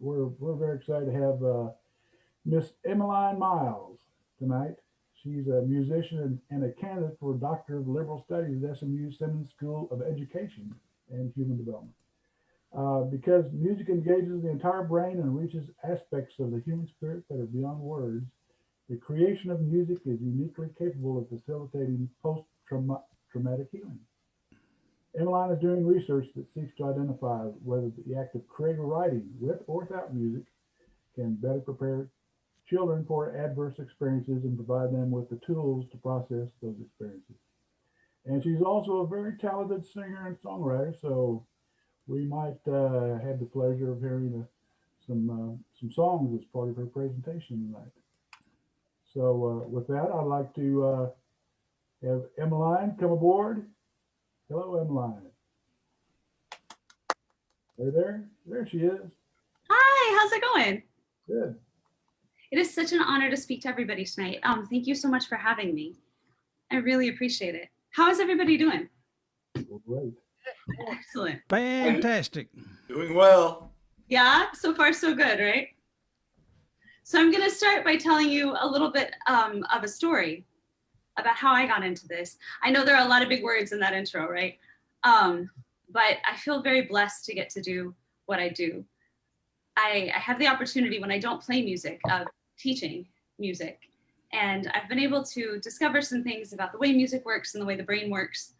we're very excited to have Miss Emmeline Miles tonight. She's a musician and a candidate for a Doctor of Liberal Studies at SMU Simmons School of Education and Human Development. Because music engages the entire brain and reaches aspects of the human spirit that are beyond words, the creation of music is uniquely capable of facilitating post-traumatic healing. Emmeline is doing research that seeks to identify whether the act of creative writing, with or without music, can better prepare children for adverse experiences and provide them with the tools to process those experiences. And she's also a very talented singer and songwriter, so we might have the pleasure of hearing some songs as part of her presentation tonight. So with that, I'd like to have Emmeline come aboard. Hello, Emmeline. Are you there? There she is. Hi, how's it going? Good. It is such an honor to speak to everybody tonight. Thank you so much for having me. I really appreciate it. How is everybody doing? Well, great. Excellent. Fantastic. Doing well. Yeah, so far so good, right? So I'm gonna start by telling you a little bit of a story about how I got into this. I know there are a lot of big words in that intro, right? But I feel very blessed to get to do what I do. I have the opportunity when I don't play music of teaching music. And I've been able to discover some things about the way music works and the way the brain works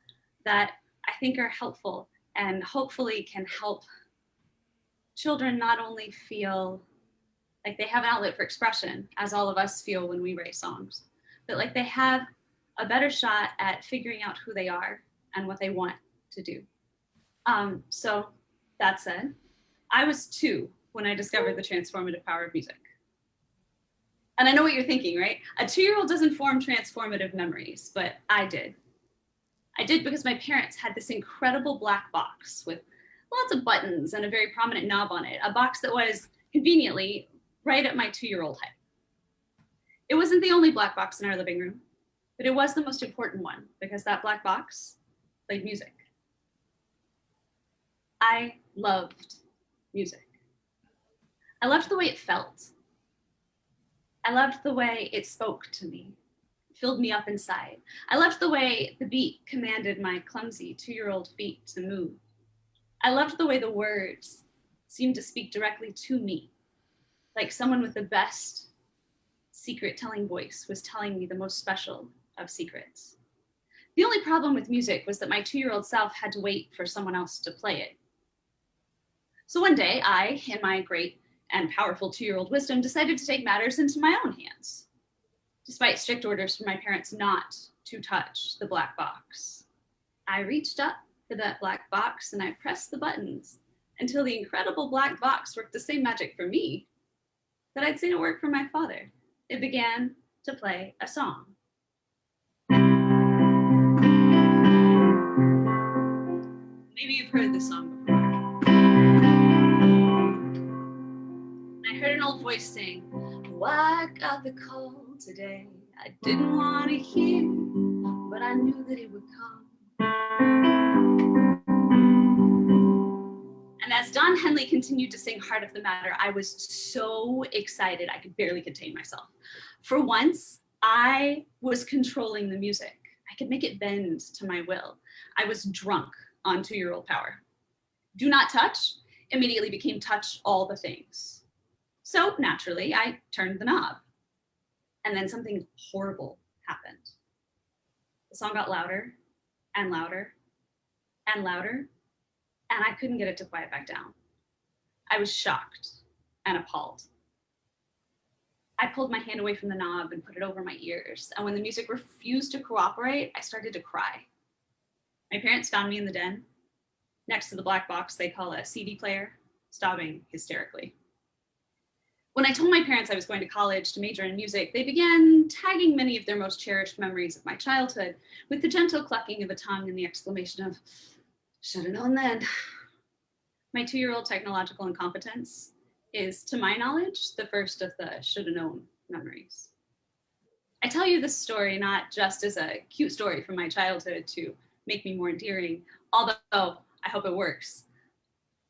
that I think are helpful and hopefully can help children not only feel like they have an outlet for expression, as all of us feel when we write songs, but like they have a better shot at figuring out who they are and what they want to do. So that said, I was 2 when I discovered the transformative power of music. And I know what you're thinking, right? A 2-year-old doesn't form transformative memories, but I did. I did because my parents had this incredible black box with lots of buttons and a very prominent knob on it, a box that was conveniently right at my 2-year-old height. It wasn't the only black box in our living room, but it was the most important one because that black box played music. I loved music. I loved the way it felt. I loved the way it spoke to me, filled me up inside. I loved the way the beat commanded my clumsy 2-year-old feet to move. I loved the way the words seemed to speak directly to me, like someone with the best secret-telling voice was telling me the most special of secrets. The only problem with music was that my 2-year-old self had to wait for someone else to play it. So one day, I, in my great and powerful 2-year-old wisdom, decided to take matters into my own hands, despite strict orders from my parents not to touch the black box. I reached up for that black box and I pressed the buttons until the incredible black box worked the same magic for me that I'd seen it work for my father. It began to play a song. Maybe you've heard this song before. I heard an old voice sing, "Oh, I got the call today. I didn't want to hear, but I knew that it would come." And as Don Henley continued to sing Heart of the Matter, I was so excited I could barely contain myself. For once, I was controlling the music. I could make it bend to my will. I was drunk on 2-year-old power. Do not touch immediately became touch all the things. So naturally, I turned the knob. And then something horrible happened. The song got louder and louder and louder, and I couldn't get it to quiet back down. I was shocked and appalled. I pulled my hand away from the knob and put it over my ears, and when the music refused to cooperate, I started to cry. My parents found me in the den, next to the black box they call a CD player, sobbing hysterically. When I told my parents I was going to college to major in music, they began tagging many of their most cherished memories of my childhood with the gentle clucking of a tongue and the exclamation of, "Should have known then." My 2-year-old technological incompetence is, to my knowledge, the first of the should have known memories. I tell you this story not just as a cute story from my childhood to make me more endearing, although I hope it works.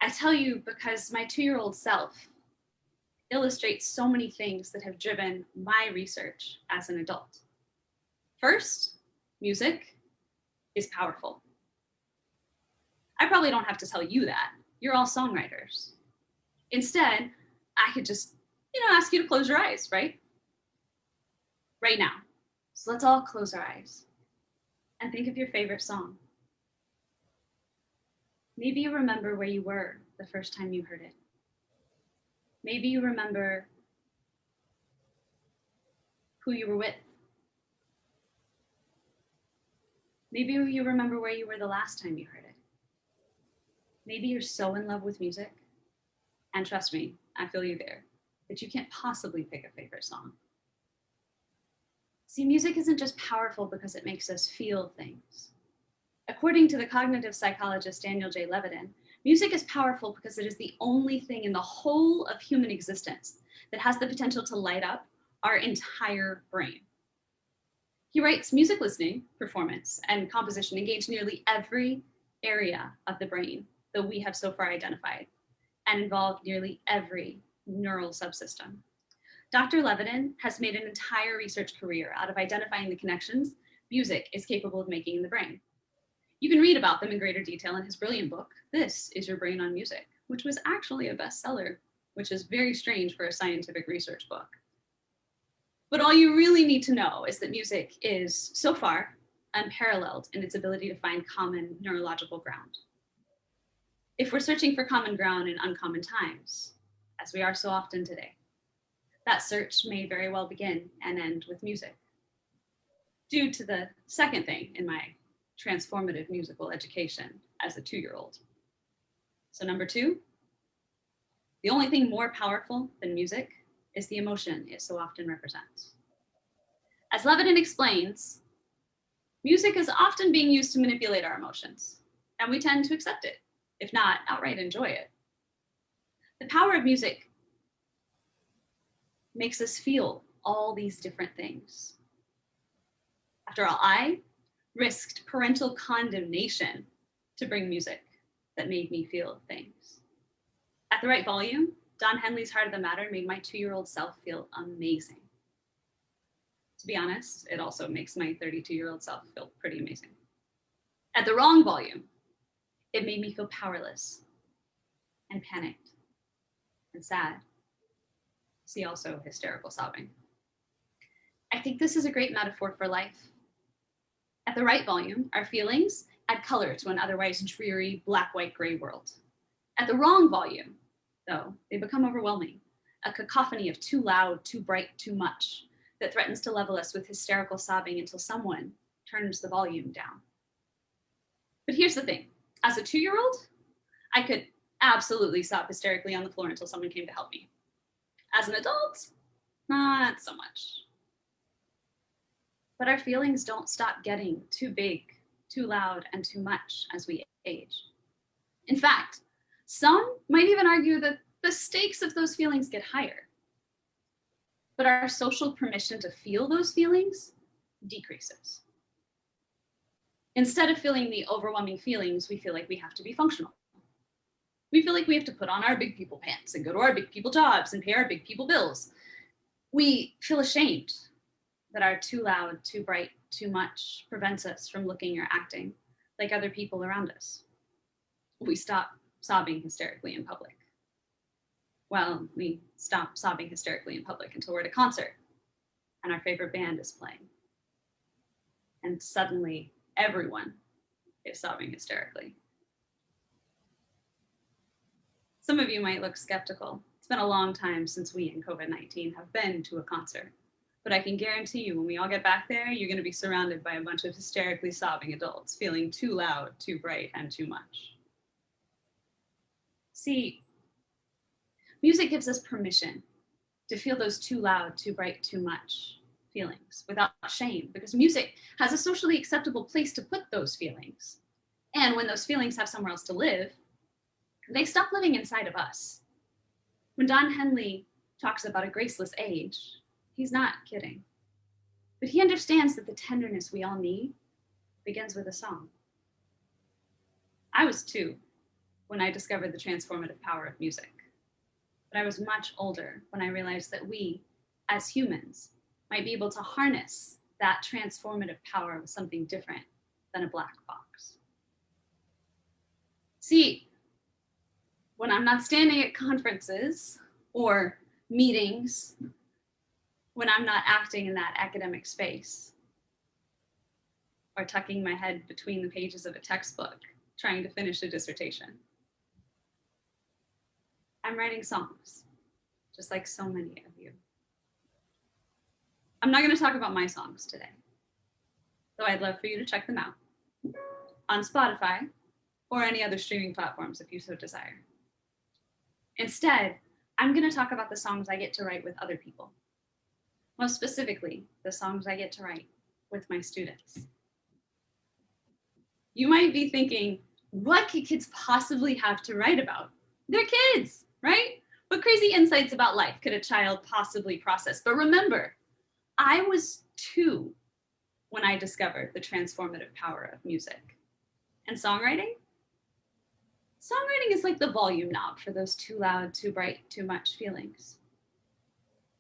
I tell you because my 2-year-old self illustrates so many things that have driven my research as an adult. First, music is powerful. I probably don't have to tell you that. You're all songwriters. Instead, I could just, ask you to close your eyes, right? Right now. So let's all close our eyes and think of your favorite song. Maybe you remember where you were the first time you heard it. Maybe you remember who you were with. Maybe you remember where you were the last time you heard it. Maybe you're so in love with music, and trust me, I feel you there, that you can't possibly pick a favorite song. See, music isn't just powerful because it makes us feel things. According to the cognitive psychologist Daniel J. Levitin, music is powerful because it is the only thing in the whole of human existence that has the potential to light up our entire brain. He writes, music listening, performance, and composition engage nearly every area of the brain that we have so far identified and involve nearly every neural subsystem. Dr. Levitin has made an entire research career out of identifying the connections music is capable of making in the brain. You can read about them in greater detail in his brilliant book, This Is Your Brain on Music, which was actually a bestseller, which is very strange for a scientific research book. But all you really need to know is that music is, so far, unparalleled in its ability to find common neurological ground. If we're searching for common ground in uncommon times, as we are so often today, that search may very well begin and end with music. Due to the second thing in my transformative musical education as a 2-year-old. So number 2, the only thing more powerful than music is the emotion it so often represents. As Levitin explains, music is often being used to manipulate our emotions, and we tend to accept it, if not outright enjoy it. The power of music makes us feel all these different things. After all, I risked parental condemnation to bring music that made me feel things. At the right volume, Don Henley's Heart of the Matter made my 2-year-old self feel amazing. To be honest, it also makes my 32-year-old self feel pretty amazing. At the wrong volume, it made me feel powerless and panicked and sad. See also hysterical sobbing. I think this is a great metaphor for life. At the right volume, our feelings add color to an otherwise dreary black, white, gray world. At the wrong volume, though, they become overwhelming, a cacophony of too loud, too bright, too much that threatens to level us with hysterical sobbing until someone turns the volume down. But here's the thing. As a 2-year-old, I could absolutely sob hysterically on the floor until someone came to help me. As an adult, not so much. But our feelings don't stop getting too big, too loud, and too much as we age. In fact, some might even argue that the stakes of those feelings get higher. But our social permission to feel those feelings decreases. Instead of feeling the overwhelming feelings, we feel like we have to be functional. We feel like we have to put on our big people pants and go to our big people jobs and pay our big people bills. We feel ashamed that our too loud, too bright, too much prevents us from looking or acting like other people around us. We stop sobbing hysterically in public. Well, we stop sobbing hysterically in public until we're at a concert and our favorite band is playing. And suddenly everyone is sobbing hysterically. Some of you might look skeptical. It's been a long time since we in COVID-19 have been to a concert. But I can guarantee you when we all get back there, you're going to be surrounded by a bunch of hysterically sobbing adults feeling too loud, too bright, and too much. See, music gives us permission to feel those too loud, too bright, too much feelings without shame, because music has a socially acceptable place to put those feelings. And when those feelings have somewhere else to live, they stop living inside of us. When Don Henley talks about a graceless age, he's not kidding. But he understands that the tenderness we all need begins with a song. I was 2 when I discovered the transformative power of music. But I was much older when I realized that we, as humans, might be able to harness that transformative power with something different than a black box. See, when I'm not standing at conferences or meetings, when I'm not acting in that academic space, or tucking my head between the pages of a textbook, trying to finish a dissertation, I'm writing songs, just like so many of you. I'm not going to talk about my songs today, though I'd love for you to check them out on Spotify or any other streaming platforms if you so desire. Instead, I'm going to talk about the songs I get to write with other people. Most specifically, the songs I get to write with my students. You might be thinking, what could kids possibly have to write about? They're kids, right? What crazy insights about life could a child possibly process? But remember, I was 2 when I discovered the transformative power of music. And songwriting? Songwriting is like the volume knob for those too loud, too bright, too much feelings.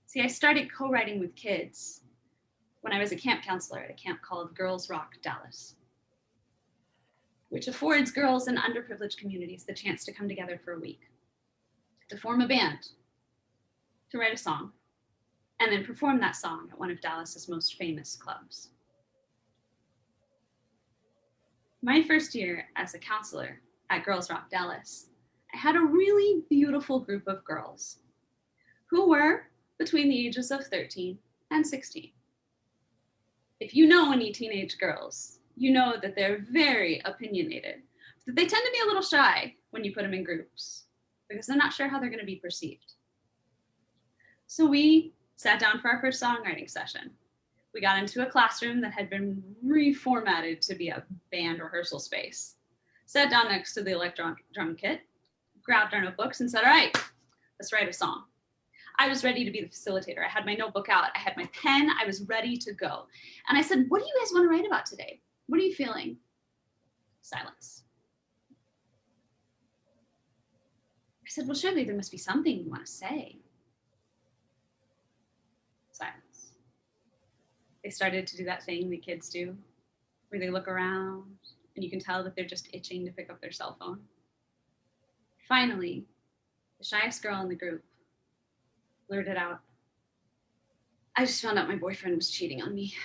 See, I started co-writing with kids when I was a camp counselor at a camp called Girls Rock Dallas, which affords girls in underprivileged communities the chance to come together for a week, to form a band, to write a song, and then perform that song at one of Dallas's most famous clubs. My first year as a counselor at Girls Rock Dallas, I had a really beautiful group of girls who were between the ages of 13 and 16. If you know any teenage girls, you know that they're very opinionated, that they tend to be a little shy when you put them in groups because they're not sure how they're going to be perceived. So we sat down for our first songwriting session. We got into a classroom that had been reformatted to be a band rehearsal space. Sat down next to the electronic drum kit, grabbed our notebooks and said, all right, let's write a song. I was ready to be the facilitator. I had my notebook out, I had my pen, I was ready to go. And I said, what do you guys want to write about today? What are you feeling? Silence. I said, well, surely there must be something you want to say. Silence. They started to do that thing that kids do, where they look around and you can tell that they're just itching to pick up their cell phone. Finally, the shyest girl in the group blurted out, I just found out my boyfriend was cheating on me.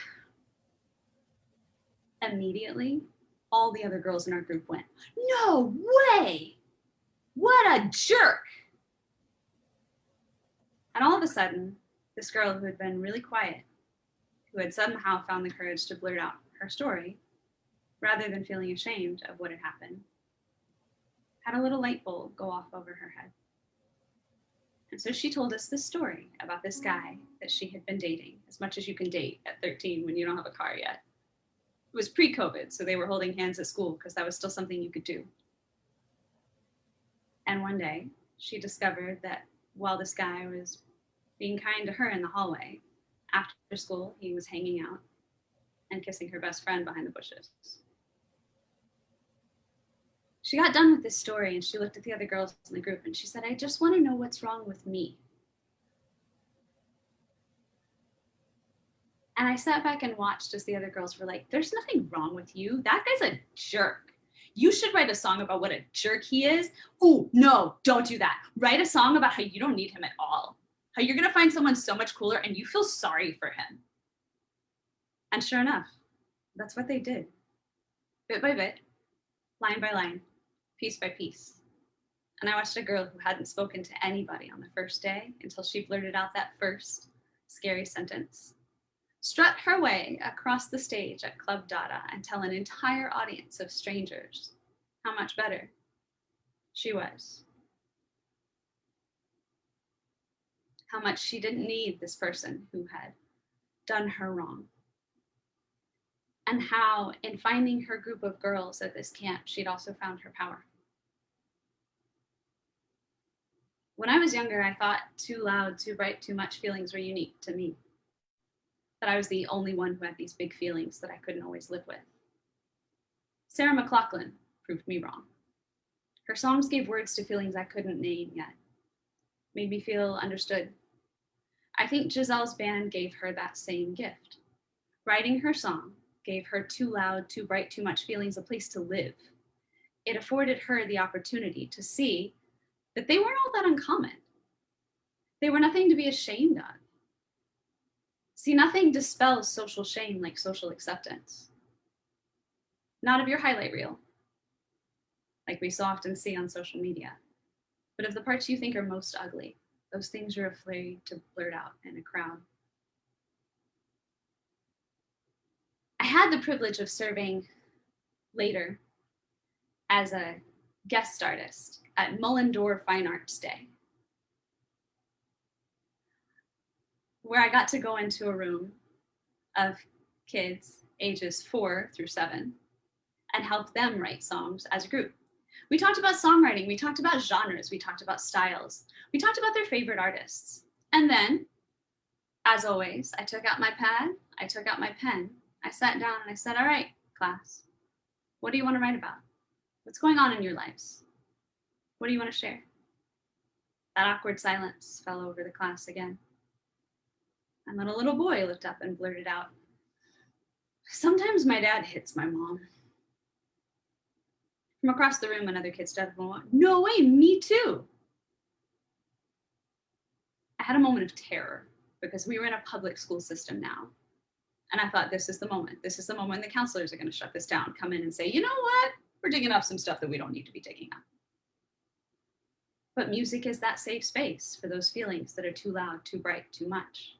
Immediately, all the other girls in our group went, no way! What a jerk! And all of a sudden, this girl who had been really quiet, who had somehow found the courage to blurt out her story, rather than feeling ashamed of what had happened, had a little light bulb go off over her head. And so she told us this story about this guy that she had been dating, as much as you can date at 13 when you don't have a car yet. It was pre-COVID, so they were holding hands at school because that was still something you could do. And one day, she discovered that while this guy was being kind to her in the hallway, after school, he was hanging out and kissing her best friend behind the bushes. She got done with this story and she looked at the other girls in the group and she said, I just want to know what's wrong with me. And I sat back and watched as the other girls were like, there's nothing wrong with you. That guy's a jerk. You should write a song about what a jerk he is. Oh, no, don't do that. Write a song about how you don't need him at all. How you're going to find someone so much cooler and you feel sorry for him. And sure enough, that's what they did. Bit by bit, line by line, piece by piece. And I watched a girl who hadn't spoken to anybody on the first day until she blurted out that first scary sentence, strut her way across the stage at Club Dada and tell an entire audience of strangers how much better she was. How much she didn't need this person who had done her wrong. And how, in finding her group of girls at this camp, she'd also found her power. When I was younger, I thought too loud, too bright, too much feelings were unique to me. That I was the only one who had these big feelings that I couldn't always live with. Sarah McLachlan proved me wrong. Her songs gave words to feelings I couldn't name yet. made me feel understood. I think Giselle's band gave her that same gift. Writing her song gave her too loud, too bright, too much feelings a place to live. It afforded her the opportunity to see that they weren't all that uncommon. They were nothing to be ashamed of. See, nothing dispels social shame like social acceptance. Not of your highlight reel, like we so often see on social media, but of the parts you think are most ugly, those things you're afraid to blurt out in a crowd. I had the privilege of serving later as a guest artist at Mullendore Fine Arts Day, where I got to go into a room of kids ages 4 through 7 and help them write songs as a group. We talked about songwriting, we talked about genres, we talked about styles, we talked about their favorite artists. And then, as always, I took out my pad, I took out my pen, I sat down and I said, all right, class, what do you want to write about? What's going on in your lives? What do you want to share? That awkward silence fell over the class again. And then a little boy looked up and blurted out, sometimes my dad hits my mom. From across the room, another kid stood up and went, no way, me too. I had a moment of terror because we were in a public school system now. And I thought, this is the moment. This is the moment the counselors are going to shut this down, come in and say, you know what? We're digging up some stuff that we don't need to be digging up. But music is that safe space for those feelings that are too loud, too bright, too much.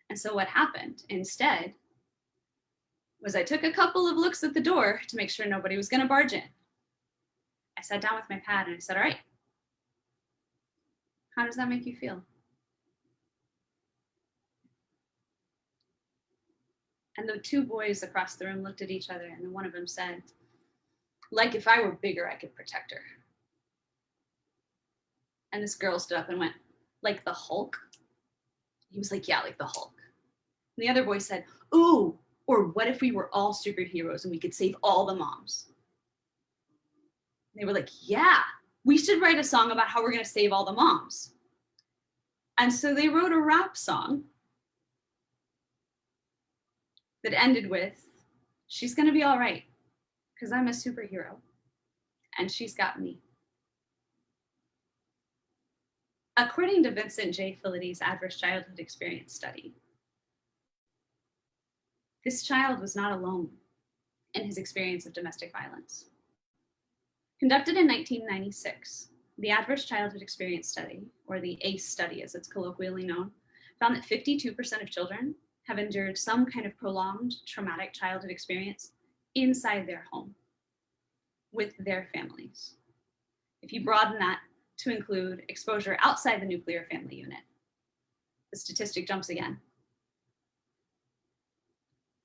And so what happened instead was I took a couple of looks at the door to make sure nobody was going to barge in. I sat down with my pad and I said, all right, how does that make you feel? And the two boys across the room looked at each other and then one of them said, like if I were bigger, I could protect her. And this girl stood up and went, like the Hulk? He was like, yeah, like the Hulk. And the other boy said, ooh, or what if we were all superheroes and we could save all the moms? And they were like, yeah, we should write a song about how we're going to save all the moms. And so they wrote a rap song that ended with, she's going to be all right because I'm a superhero and she's got me. According to Vincent J. Fility's Adverse Childhood Experience study, this child was not alone in his experience of domestic violence. Conducted in 1996, the Adverse Childhood Experience Study, or the ACE study as it's colloquially known, found that 52% of children have endured some kind of prolonged traumatic childhood experience inside their home with their families. If you broaden that to include exposure outside the nuclear family unit, the statistic jumps again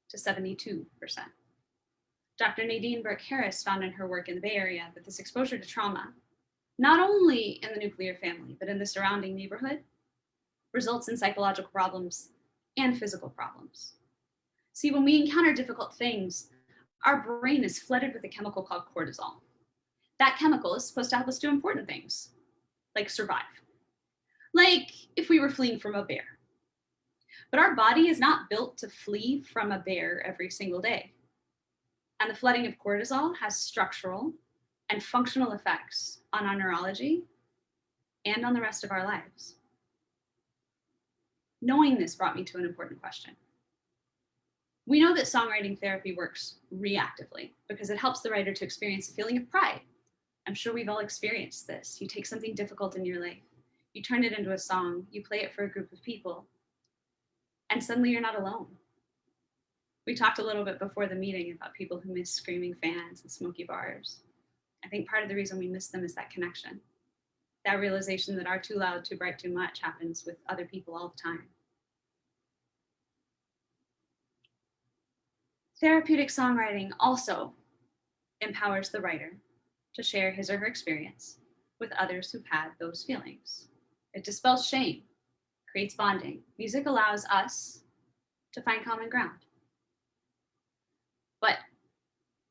to 72%. Dr. Nadine Burke-Harris found in her work in the Bay Area that this exposure to trauma, not only in the nuclear family, but in the surrounding neighborhood, results in psychological problems and physical problems. See, when we encounter difficult things, our brain is flooded with a chemical called cortisol. That chemical is supposed to help us do important things, like survive. Like if we were fleeing from a bear. But our body is not built to flee from a bear every single day. And the flooding of cortisol has structural and functional effects on our neurology and on the rest of our lives. Knowing this brought me to an important question. We know that songwriting therapy works reactively because it helps the writer to experience a feeling of pride. I'm sure we've all experienced this. You take something difficult in your life, you turn it into a song, you play it for a group of people, and suddenly you're not alone. We talked a little bit before the meeting about people who miss screaming fans and smoky bars. I think part of the reason we miss them is that connection. That realization that our too loud, too bright, too much happens with other people all the time. Therapeutic songwriting also empowers the writer to share his or her experience with others who've had those feelings. It dispels shame, creates bonding. Music allows us to find common ground. But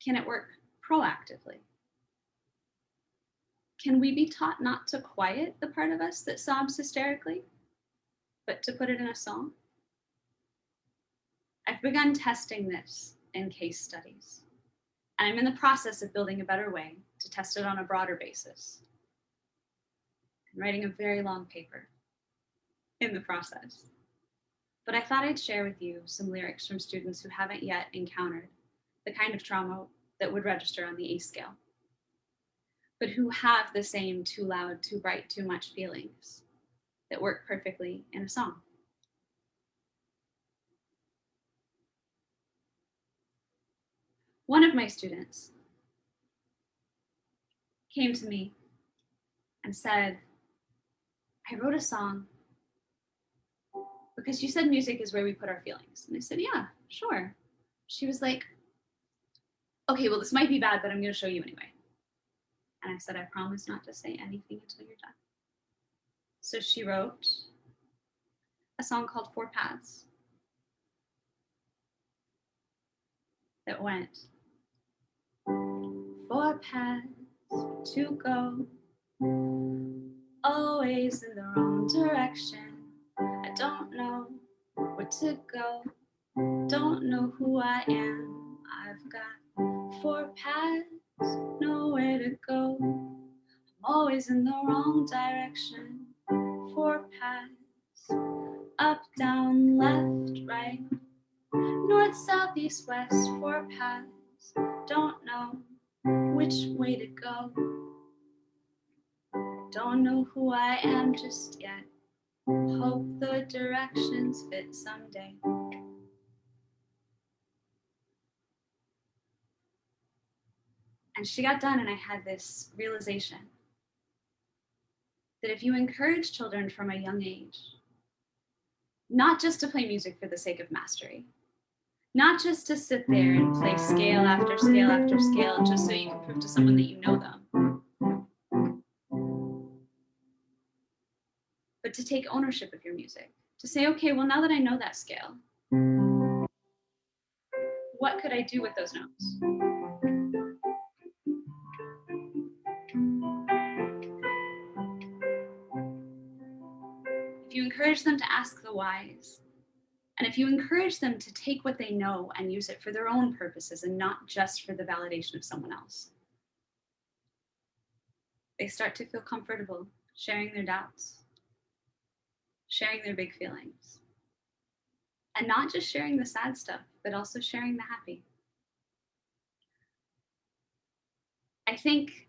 can it work proactively? Can we be taught not to quiet the part of us that sobs hysterically, but to put it in a song? I've begun testing this in case studies, and I'm in the process of building a better way to test it on a broader basis. I'm writing a very long paper in the process. But I thought I'd share with you some lyrics from students who haven't yet encountered the kind of trauma that would register on the ACE scale, but who have the same too loud, too bright, too much feelings that work perfectly in a song. One of my students came to me and said, I wrote a song because you said music is where we put our feelings. And I said, yeah, sure. She was like, okay, well, this might be bad, but I'm going to show you anyway. And I said, I promise not to say anything until you're done. So she wrote a song called Four Paths that went, four paths to go, always in the wrong direction. I don't know where to go, don't know who I am. I've got four paths, nowhere to go. I'm always in the wrong direction. Four paths, up, down, left, right, north, south, east, west. Four paths, don't know which way to go. Don't know who I am just yet. Hope the directions fit someday. And she got done, and I had this realization that if you encourage children from a young age, not just to play music for the sake of mastery, not just to sit there and play scale after scale after scale just so you can prove to someone that you know them, but to take ownership of your music, to say, okay, well, now that I know that scale, what could I do with those notes? If you encourage them to ask the whys, and if you encourage them to take what they know and use it for their own purposes and not just for the validation of someone else, they start to feel comfortable sharing their doubts, sharing their big feelings, and not just sharing the sad stuff, but also sharing the happy. I think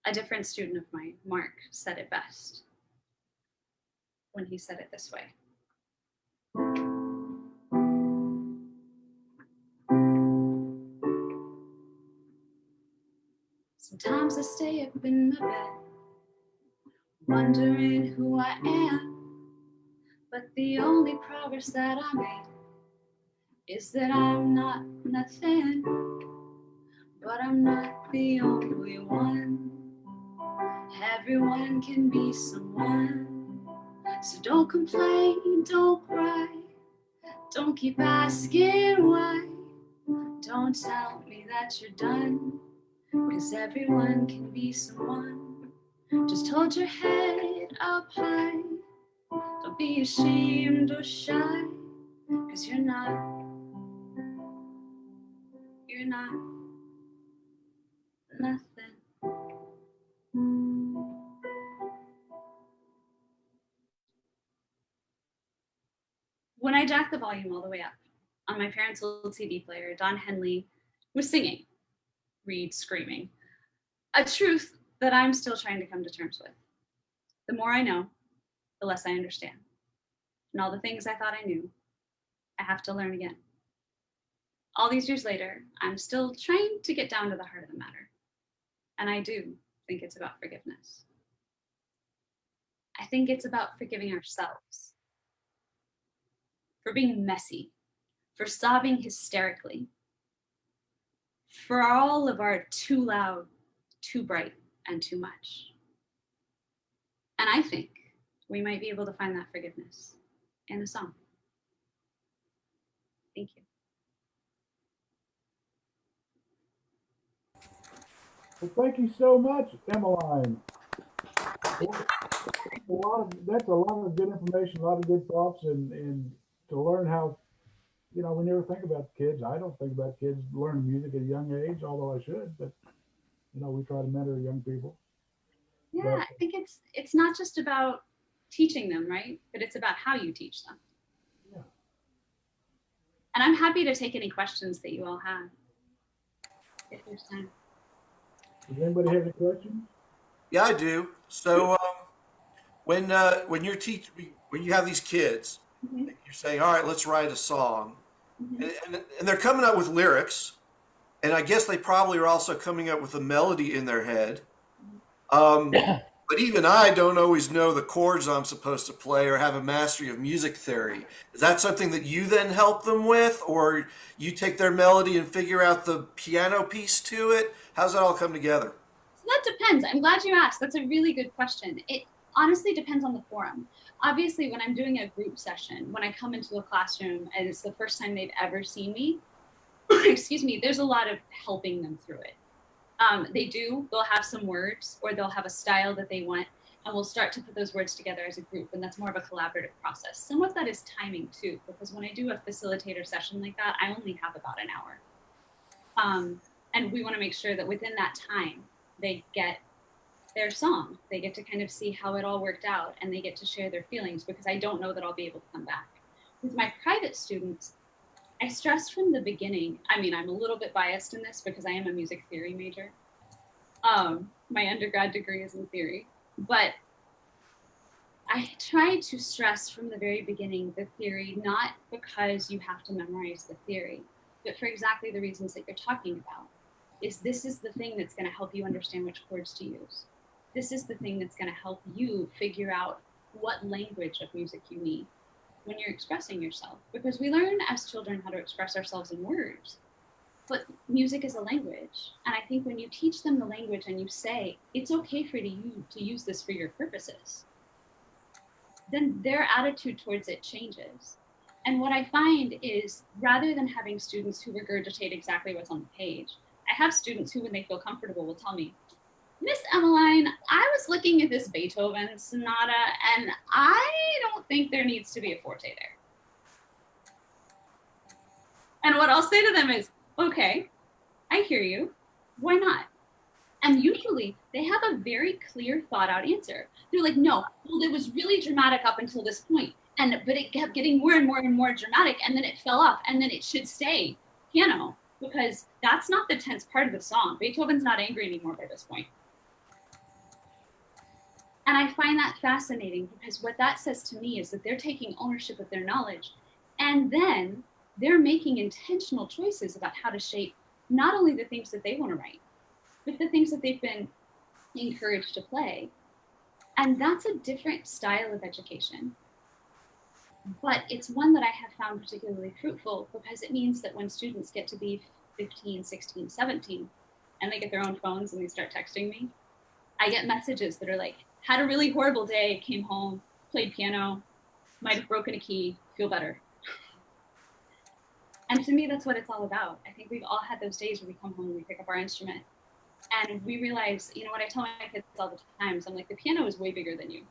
a different student of mine, Mark, said it best when he said it this way. Sometimes I stay up in my bed, wondering who I am, but the only progress that I make is that I'm not nothing, but I'm not the only one. Everyone can be someone, so don't complain, don't cry, don't keep asking why. Don't tell me that you're done, because everyone can be someone. Just hold your head up high, don't be ashamed or shy, because you're not nothing. When I jacked the volume all the way up on my parents' old CD player, Don Henley was singing, Reed screaming, a truth that I'm still trying to come to terms with. The more I know, the less I understand. And all the things I thought I knew, I have to learn again. All these years later, I'm still trying to get down to the heart of the matter. And I do think it's about forgiveness. I think it's about forgiving ourselves for being messy, for sobbing hysterically, for all of our too loud, too bright, and too much. And I think we might be able to find that forgiveness in a song. Thank you. Well, thank you so much, Emmeline. That's a lot of good information, a lot of good thoughts, and to learn how, we never think about kids. I don't think about kids learning music at a young age, although I should, but we try to mentor young people. Yeah, But I think it's not just about teaching them, right? But it's about how you teach them. yeah. And I'm happy to take any questions that you all have if there's time. Does anybody have any questions? Yeah, I do. So when you're when you have these kids, Mm-hmm. you're saying, "All right, let's write a song," Mm-hmm. and they're coming up with lyrics, and I guess they probably are also coming up with a melody in their head. But even I don't always know the chords I'm supposed to play or have a mastery of music theory. Is that something that you then help them with, or you take their melody and figure out the piano piece to it? How's that all come together? So that depends. I'm glad you asked. That's a really good question. It honestly depends on the forum. Obviously, when I'm doing a group session, when I come into a classroom and it's the first time they've ever seen me, excuse me, there's a lot of helping them through it. They'll have some words or they'll have a style that they want, and we'll start to put those words together as a group, and that's more of a collaborative process. Some of that is timing too, because when I do a facilitator session like that, I only have about an hour. And we want to make sure that within that time, they get their song. They get to kind of see how it all worked out, and they get to share their feelings, because I don't know that I'll be able to come back. With my private students, I stress from the beginning. I mean, I'm a little bit biased in this because I am a music theory major. My undergrad degree is in theory, but I try to stress from the very beginning the theory, not because you have to memorize the theory, but for exactly the reasons that you're talking about. This is the thing that's going to help you understand which chords to use. This is the thing that's going to help you figure out what language of music you need when you're expressing yourself, because we learn as children how to express ourselves in words, but music is a language. And I think when you teach them the language and you say, it's okay for you to use this for your purposes, then their attitude towards it changes. And what I find is, rather than having students who regurgitate exactly what's on the page, I have students who, when they feel comfortable, will tell me, Miss Emmeline, I was looking at this Beethoven sonata, and I don't think there needs to be a forte there. And what I'll say to them is, okay, I hear you. Why not? And usually they have a very clear, thought out answer. They're like, no, well, it was really dramatic up until this point, but it kept getting more and more and more dramatic, and then it fell off, and then it should stay piano, because that's not the tense part of the song. Beethoven's not angry anymore by this point. And I find that fascinating, because what that says to me is that they're taking ownership of their knowledge, and then they're making intentional choices about how to shape not only the things that they want to write, but the things that they've been encouraged to play. And that's a different style of education. But it's one that I have found particularly fruitful, because it means that when students get to be 15, 16, 17, and they get their own phones and they start texting me, I get messages that are like, had a really horrible day, came home, played piano, might have broken a key, feel better. And to me, that's what it's all about. I think we've all had those days where we come home and we pick up our instrument and we realize, what I tell my kids all the time is, I'm like, the piano is way bigger than you.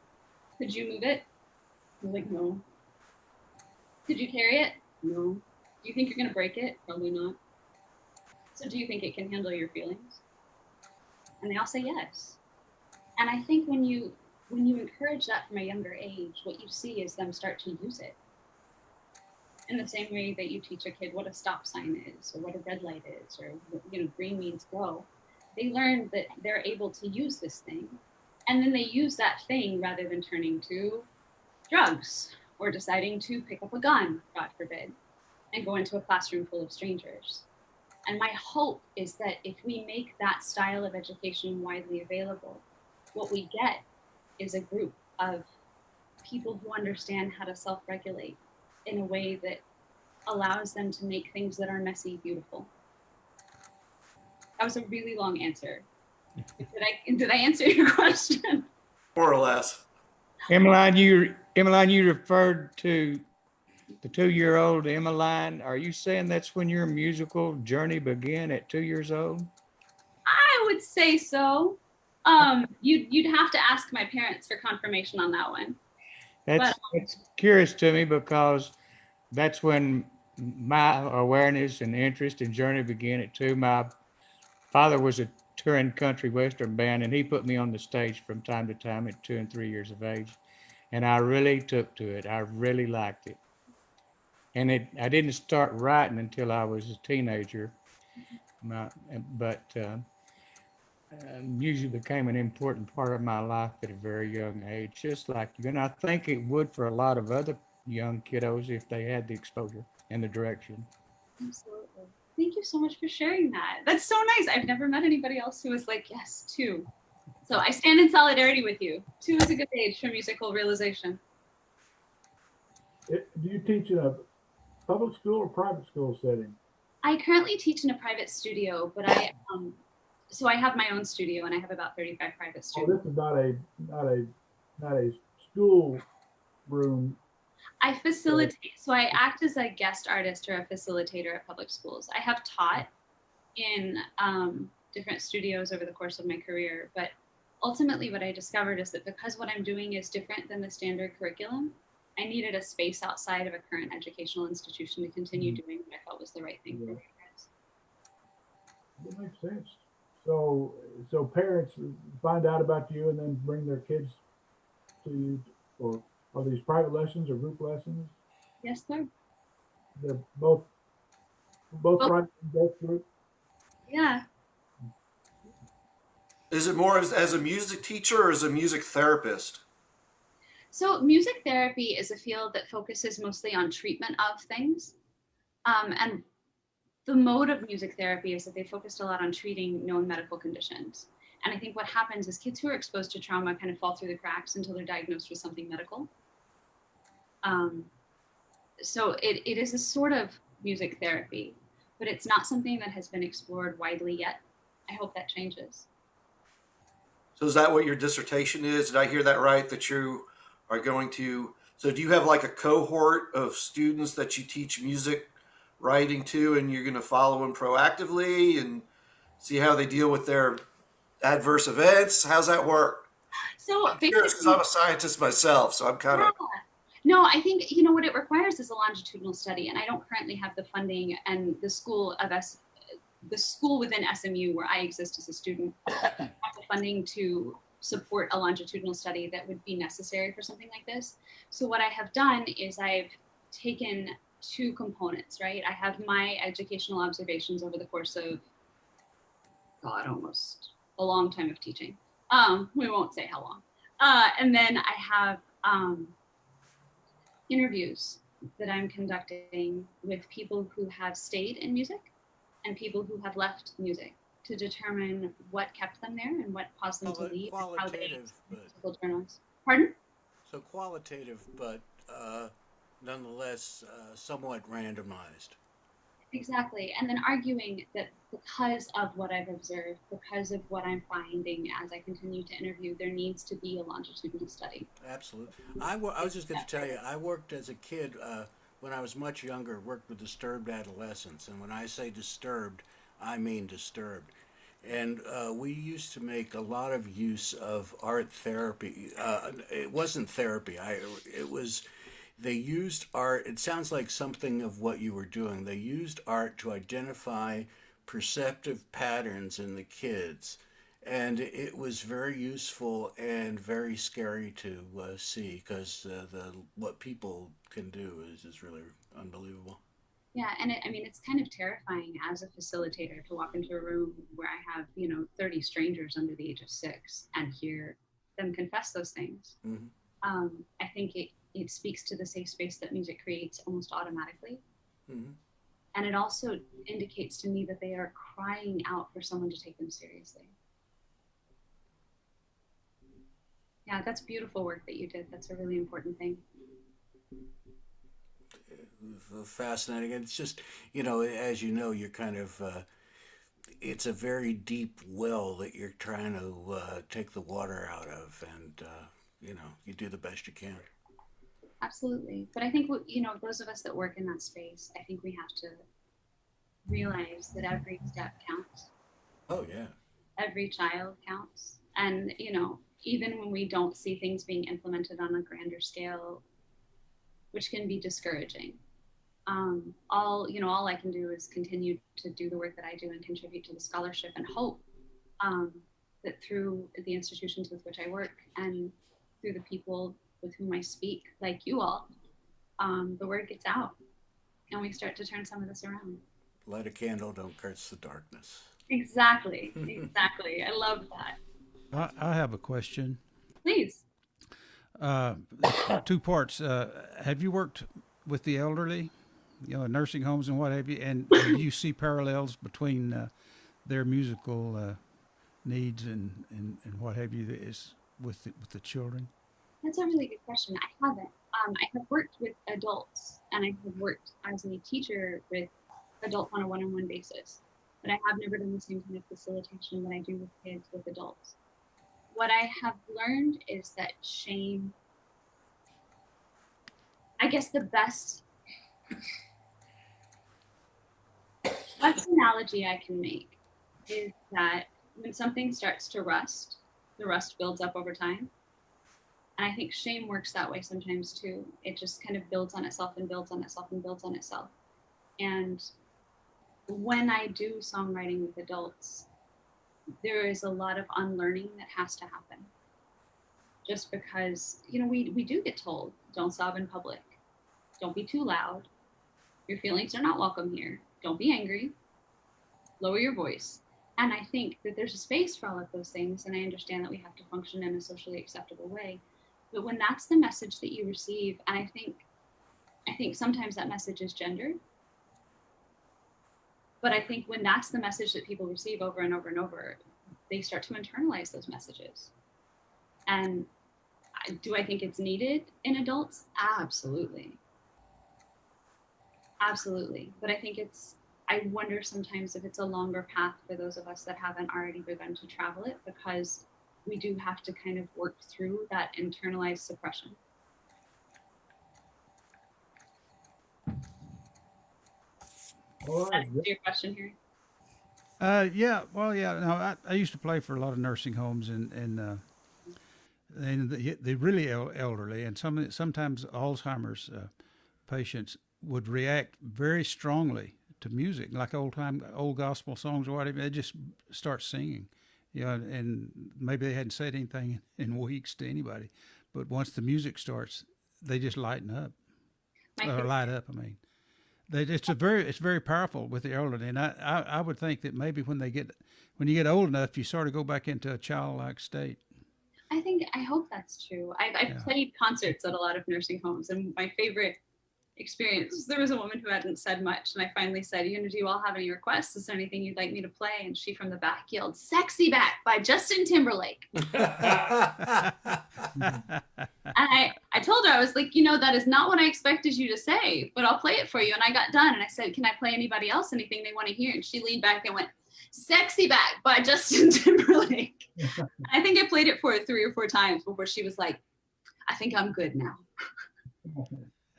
Could you move it? They're like, no. Could you carry it? No. Do you think you're going to break it? Probably not. So do you think it can handle your feelings? And they all say yes. And I think when you encourage that from a younger age, what you see is them start to use it. In the same way that you teach a kid what a stop sign is, or what a red light is, or green means go, they learn that they're able to use this thing, and then they use that thing rather than turning to drugs or deciding to pick up a gun, God forbid, and go into a classroom full of strangers. And my hope is that if we make that style of education widely available, what we get is a group of people who understand how to self-regulate in a way that allows them to make things that are messy beautiful. That was a really long answer. Did I answer your question? More or less. Emmeline, you referred to the 2-year-old Emmeline. Are you saying that's when your musical journey began, at 2 years old? I would say so. You'd have to ask my parents for confirmation on that one. It's curious to me because that's when my awareness and interest and journey began it too. My father was a touring country western band, and he put me on the stage from time to time at 2 and 3 years of age. And I really took to it. I really liked it. And I didn't start writing until I was a teenager. But music became an important part of my life at a very young age, just like you. And I think it would for a lot of other young kiddos if they had the exposure and the direction. Absolutely. Thank you so much for sharing that. That's so nice. I've never met anybody else who was like, yes, 2. So I stand in solidarity with you. 2 is a good age for musical realization. Do you teach in a public school or private school setting? I currently teach in a private studio, but so I have my own studio and I have about 35 private Oh, students. this is not a school room. I facilitate, so I act as a guest artist or a facilitator at public schools. I have taught in different studios over the course of my career, but ultimately what I discovered is that because what I'm doing is different than the standard curriculum, I needed a space outside of a current educational institution to continue doing what I felt was the right thing for you guys. That makes sense. So parents find out about you and then bring their kids to you, or are these private lessons or group lessons? Yes, sir. They're both private and both group. Yeah. Is it more as a music teacher or as a music therapist? So music therapy is a field that focuses mostly on treatment of things. And the mode of music therapy is that they focused a lot on treating known medical conditions. And I think what happens is kids who are exposed to trauma kind of fall through the cracks until they're diagnosed with something medical. So it is a sort of music therapy, but it's not something that has been explored widely yet. I hope that changes. So is that what your dissertation is? Did I hear that right? That you are going to, so do you have like a cohort of students that you teach music writing to, and you're going to follow them proactively and see how they deal with their adverse events? How's that work? So I'm curious because I'm a scientist myself, so I'm kind of. No, I think, what it requires is a longitudinal study, and I don't currently have the funding, and the school within SMU where I exist as a student have the funding to support a longitudinal study that would be necessary for something like this. So what I have done is I've taken 2 components, right? I have my educational observations over the course of, almost a long time of teaching. We won't say how long. And then I have interviews that I'm conducting with people who have stayed in music and people who have left music to determine what kept them there and what caused them to leave and how they musical journals. Pardon? So qualitative, but nonetheless somewhat randomized. Exactly. And then arguing that because of what I've observed, because of what I'm finding as I continue to interview, there needs to be a longitudinal study. Absolutely. I was just going to tell you, I worked as a kid when I was much younger, worked with disturbed adolescents. And when I say disturbed, I mean disturbed. And we used to make a lot of use of art therapy. It wasn't therapy. They used art. It sounds like something of what you were doing. They used art to identify perceptive patterns in the kids. And it was very useful and very scary to see because what people can do is really unbelievable. Yeah, and it's kind of terrifying as a facilitator to walk into a room where I have, 30 strangers under the age of 6 and hear them confess those things. Mm-hmm. I think it speaks to the safe space that music creates almost automatically. Mm-hmm. And it also indicates to me that they are crying out for someone to take them seriously. Yeah, that's beautiful work that you did. That's a really important thing. Fascinating. And it's just, as you know, you're kind of, it's a very deep well that you're trying to take the water out of. And, you do the best you can. Absolutely. But I think, those of us that work in that space, I think we have to realize that every step counts. Oh, yeah. every child counts. And, you know, even when we don't see things being implemented on a grander scale, which can be discouraging, all I can do is continue to do the work that I do and contribute to the scholarship, and hope that through the institutions with which I work and through the people with whom I speak, like you all, the word gets out and we start to turn some of this around. Light a candle, don't curse the darkness. Exactly. Exactly. I love that. I have a question. Please. Two parts. Have you worked with the elderly, nursing homes and what have you? And do you see parallels between their musical needs and what have you is with the children? That's a really good question. I haven't. I have worked with adults, and I have worked as a teacher with adults on a one-on-one basis, but I have never done the same kind of facilitation that I do with kids with adults. What I have learned is that shame, I guess the best analogy I can make is that when something starts to rust, the rust builds up over time. And I think shame works that way sometimes too. It just kind of builds on itself and builds on itself and builds on itself. And when I do songwriting with adults, there is a lot of unlearning that has to happen. Just because, we do get told, don't sob in public. Don't be too loud. Your feelings are not welcome here. Don't be angry. Lower your voice. And I think that there's a space for all of those things. And I understand that we have to function in a socially acceptable way. But when that's the message that you receive, and I think sometimes that message is gendered. But I think when that's the message that people receive over and over and over, they start to internalize those messages. And do I think it's needed in adults? Absolutely. Absolutely. But I think I wonder sometimes if it's a longer path for those of us that haven't already begun to travel it, because we do have to kind of work through that internalized suppression. All right. That's your question here. Yeah. Well, yeah. No, I used to play for a lot of nursing homes and the really elderly, and sometimes Alzheimer's patients would react very strongly to music, like old gospel songs or whatever. They just start singing, and maybe they hadn't said anything in weeks to anybody, but once the music starts, they just lighten up, or light up. I mean, it's very powerful with the elderly, and I would think that maybe when you get old enough, you sort of go back into a childlike state. I hope that's true. I've played concerts at a lot of nursing homes, and my favorite experience, there was a woman who hadn't said much, and I finally said, do you all have any requests? Is there anything you'd like me to play? And she from the back yelled, "Sexy Back" by Justin Timberlake. And I told her, I was like, that is not what I expected you to say, but I'll play it for you. And I got done and I said, can I play anybody else, anything they want to hear? And she leaned back and went, "Sexy Back" by Justin Timberlake. I think I played it for her 3 or 4 times before she was like, I think I'm good now.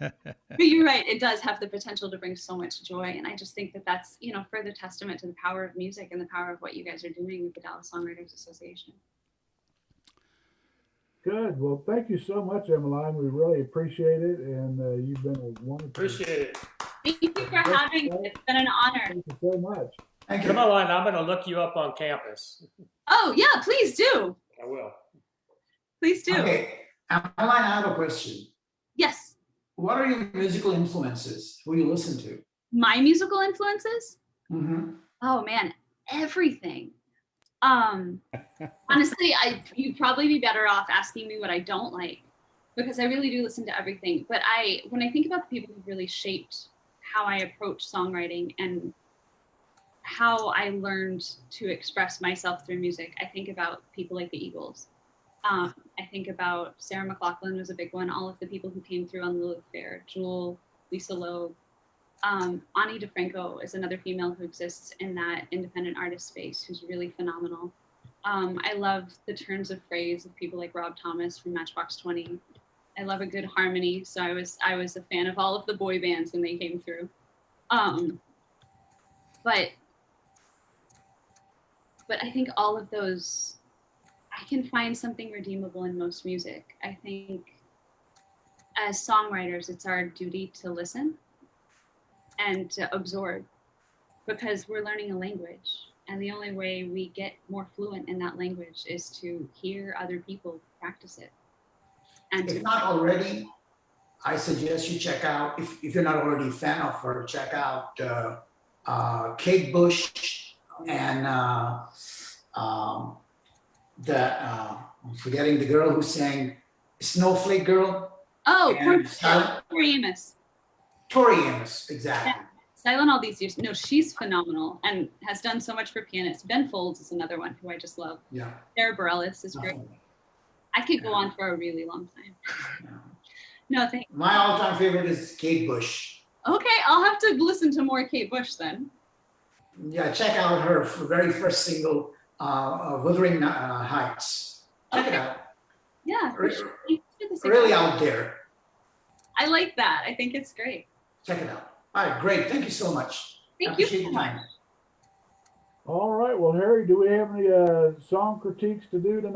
But you're right, it does have the potential to bring so much joy. And I just think that that's, further testament to the power of music and the power of what you guys are doing with the Dallas Songwriters Association. Good. Well, thank you so much, Emmeline. We really appreciate it. And you've been a wonderful. Appreciate it. Thank you for having me. It's been an honor. Thank you so much. Thank you. Emmeline, I'm going to look you up on campus. Oh, yeah, please do. I will. Please do. Okay, Emmeline, I have a question. Yes. What are your musical influences? Who do you listen to? My musical influences? Mm-hmm. Oh man, everything. Honestly, you'd probably be better off asking me what I don't like, because I really do listen to everything. But when I think about the people who really shaped how I approach songwriting and how I learned to express myself through music, I think about people like the Eagles. I think about Sarah McLachlan was a big one. All of the people who came through on the Lilith Fair, Jewel, Lisa Loeb. Ani DeFranco is another female who exists in that independent artist space who's really phenomenal. I love the turns of phrase of people like Rob Thomas from Matchbox 20. I love a good harmony, so I was a fan of all of the boy bands when they came through. But But I think all of those, I can find something redeemable in most music. I think as songwriters, it's our duty to listen and to absorb, because we're learning a language. And the only way we get more fluent in that language is to hear other people practice it. And If not already, I suggest you check out, if you're not already a fan of her, check out Kate Bush and I'm forgetting the girl who sang Snowflake Girl. oh, And Silent, Tori Amos. Tori Amos, exactly. Silent all these years. No, she's phenomenal and has done so much for pianists. Ben Folds is another one who I just love. Yeah. Sarah Bareilles is great. I could go on for a really long time. No, thank you. My all-time favorite is Kate Bush. Okay, I'll have to listen to more Kate Bush then. Yeah, check out her very first single, Wuthering Heights. Check it out. Yeah, for sure. Thanks for the Really suggestion. out there. I like that. I think it's great. Check it out. All right, great. Thank you so much. Thank I you appreciate so your time. much. All right. Well, Harry, do we have any song critiques to do tonight?